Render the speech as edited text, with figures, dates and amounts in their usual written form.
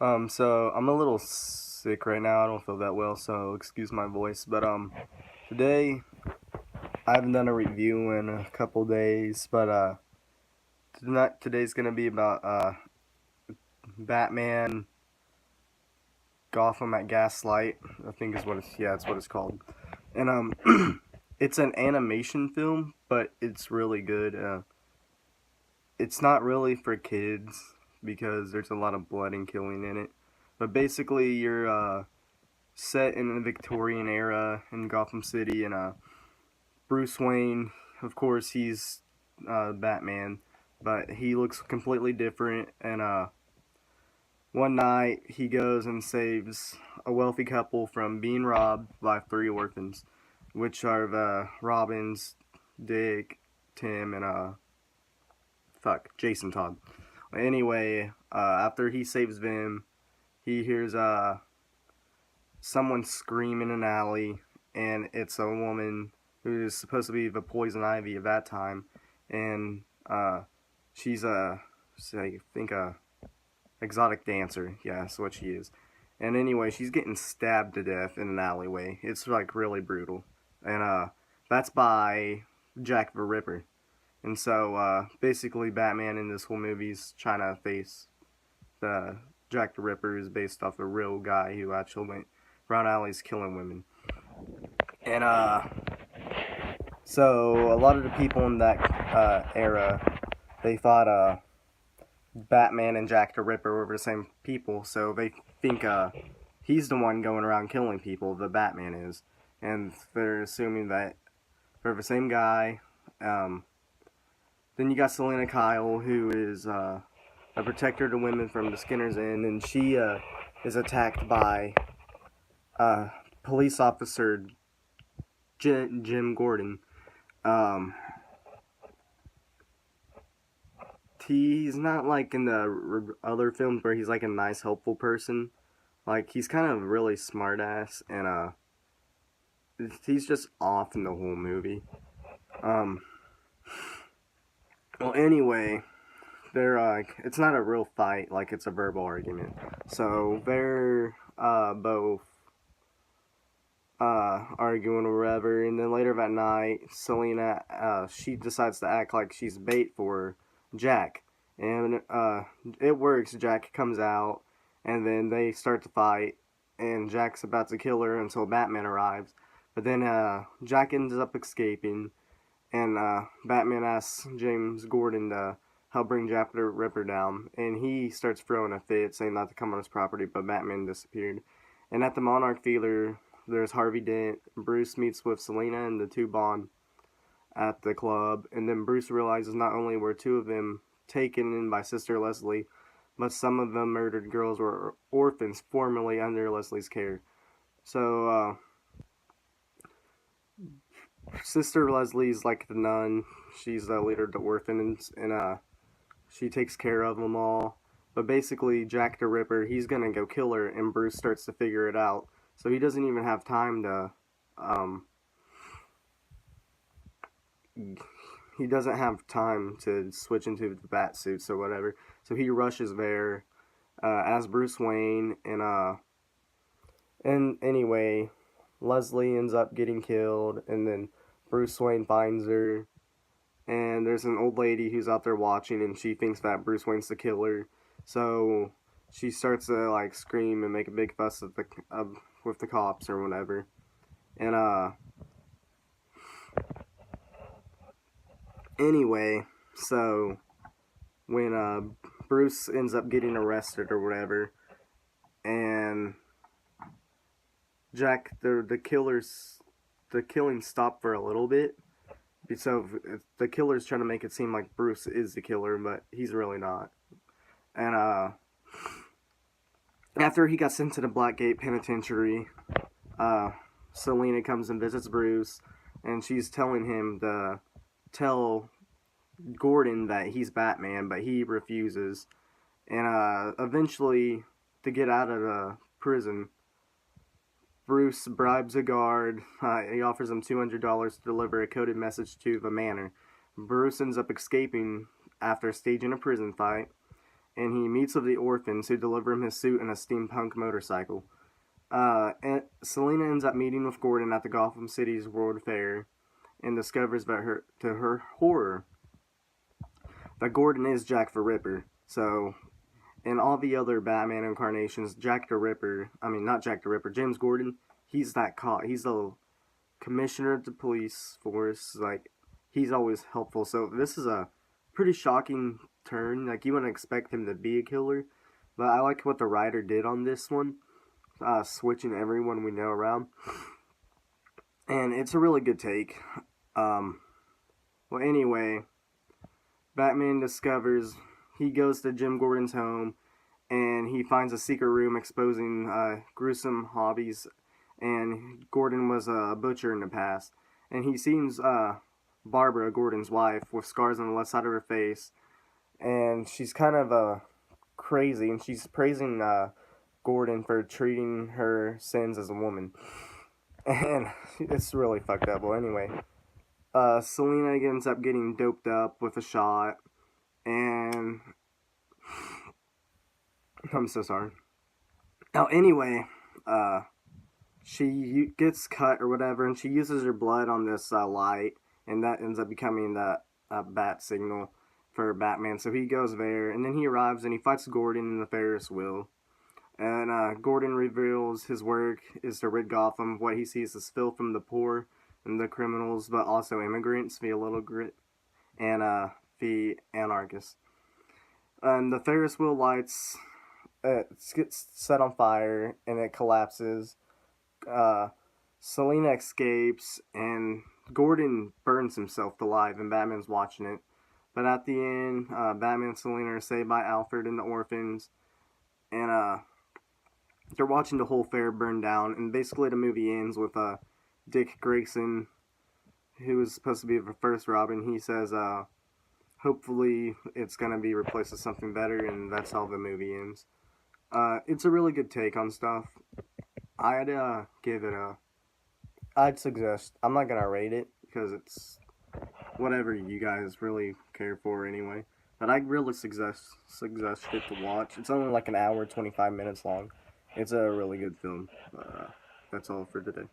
So I'm a little sick right now. I don't feel that well, so excuse my voice. But today I haven't done a review in a couple days, but today's gonna be about Batman Gotham at Gaslight. I think is what it's what it's called. And it's an animation film, but it's really good. It's not really for kids because there's a lot of blood and killing in it. But basically, you're set in the Victorian era in Gotham City, and Bruce Wayne, of course, he's Batman, but he looks completely different. And one night, he goes and saves a wealthy couple from being robbed by three orphans, which are the Robins, Dick, Tim, and Jason Todd. Anyway, after he saves them, he hears someone scream in an alley, and it's a woman who is supposed to be the Poison Ivy of that time, and she's I think a exotic dancer. Yeah, that's what she is. And anyway, she's getting stabbed to death in an alleyway. It's like really brutal, and that's by Jack the Ripper. And so basically, Batman in this whole movie is trying to face the Jack the Ripper is based off a real guy who actually went around alleys killing women. And so a lot of the people in that era, they thought Batman and Jack the Ripper were the same people, so they think he's the one going around killing people, the Batman is. And they're assuming that they're the same guy. Then you got Selena Kyle, who is a protector to women from the Skinner's Inn, and she is attacked by police officer Jim Gordon. Um, he's not like in the other films where he's like a nice, helpful person. Like, he's kind of really smart ass, and he's just off in the whole movie. Um, well, anyway, they're it's not a real fight, like it's a verbal argument. So they're both arguing or whatever, and then later that night, Selena she decides to act like she's bait for Jack, and it works. Jack comes out, and then they start to fight, and Jack's about to kill her until Batman arrives, but then Jack ends up escaping, and Batman asks James Gordon to help bring Jack the Ripper down, and he starts throwing a fit, saying not to come on his property, but Batman disappeared. And at the Monarch Theater, there's Harvey Dent. Bruce meets with Selena and the two bond at the club, and then Bruce realizes not only were two of them taken in by Sister Leslie, but some of the murdered girls were orphans formerly under Leslie's care. So, Sister Leslie's like the nun. She's the leader of the orphans, and she takes care of them all. But basically, Jack the Ripper, he's gonna go kill her, and Bruce starts to figure it out. So he doesn't even have time to, he doesn't have time to switch into the bat suits or whatever. So he rushes there, as Bruce Wayne, and anyway, Leslie ends up getting killed, and then Bruce Wayne finds her, and there's an old lady who's out there watching, and she thinks that Bruce Wayne's the killer. So she starts to like scream and make a big fuss at with the cops or whatever. And anyway, so when Bruce ends up getting arrested or whatever, and Jack the killing stopped for a little bit. So the killer's trying to make it seem like Bruce is the killer, but he's really not. And after he got sent to the Blackgate Penitentiary, Selena comes and visits Bruce, and she's telling him to tell Gordon that he's Batman, but he refuses. And eventually, to get out of the prison, Bruce bribes a guard. He offers him $200 to deliver a coded message to the manor. Bruce ends up escaping after staging a prison fight, and he meets with the orphans who deliver him his suit and a steampunk motorcycle. And Selena ends up meeting with Gordon at the Gotham City's World Fair and discovers that to her horror, that Gordon is Jack the Ripper. So, in all the other Batman incarnations, Jack the Ripper, I mean, not Jack the Ripper, James Gordon, he's that cop. He's the commissioner of the police force. Like, he's always helpful. So, this is a pretty shocking turn. Like, you wouldn't expect him to be a killer. But I like what the writer did on this one, switching everyone we know around. And it's a really good take. Well, anyway, Batman discovers, he goes to Jim Gordon's home and he finds a secret room exposing gruesome hobbies. And Gordon was a butcher in the past. And he sees Barbara, Gordon's wife, with scars on the left side of her face. And she's kind of crazy, and she's praising Gordon for treating her sins as a woman. And it's really fucked up. Well, anyway, Selena ends up getting doped up with a shot, and I'm so sorry. Now, anyway, she gets cut or whatever, and she uses her blood on this light, and that ends up becoming the bat signal for Batman. So he goes there, and then he arrives and he fights Gordon in the Ferris wheel. And Gordon reveals his work is to rid Gotham. What he sees is filth from the poor and the criminals, but also immigrants, the little grit, and the anarchists. And the Ferris wheel lights, it gets set on fire, and it collapses. Selena escapes, and Gordon burns himself alive, and Batman's watching it. But at the end, Batman and Selena are saved by Alfred and the orphans, and they're watching the whole fair burn down. And basically, the movie ends with Dick Grayson, who was supposed to be the first Robin. He says, hopefully, it's gonna be replaced with something better, and that's how the movie ends. It's a really good take on stuff. I'd give it a. I'd suggest. I'm not gonna rate it because it's whatever you guys really care for anyway. But I really suggest it to watch. It's only like an hour, 25 minutes long. It's a really good film. That's all for today.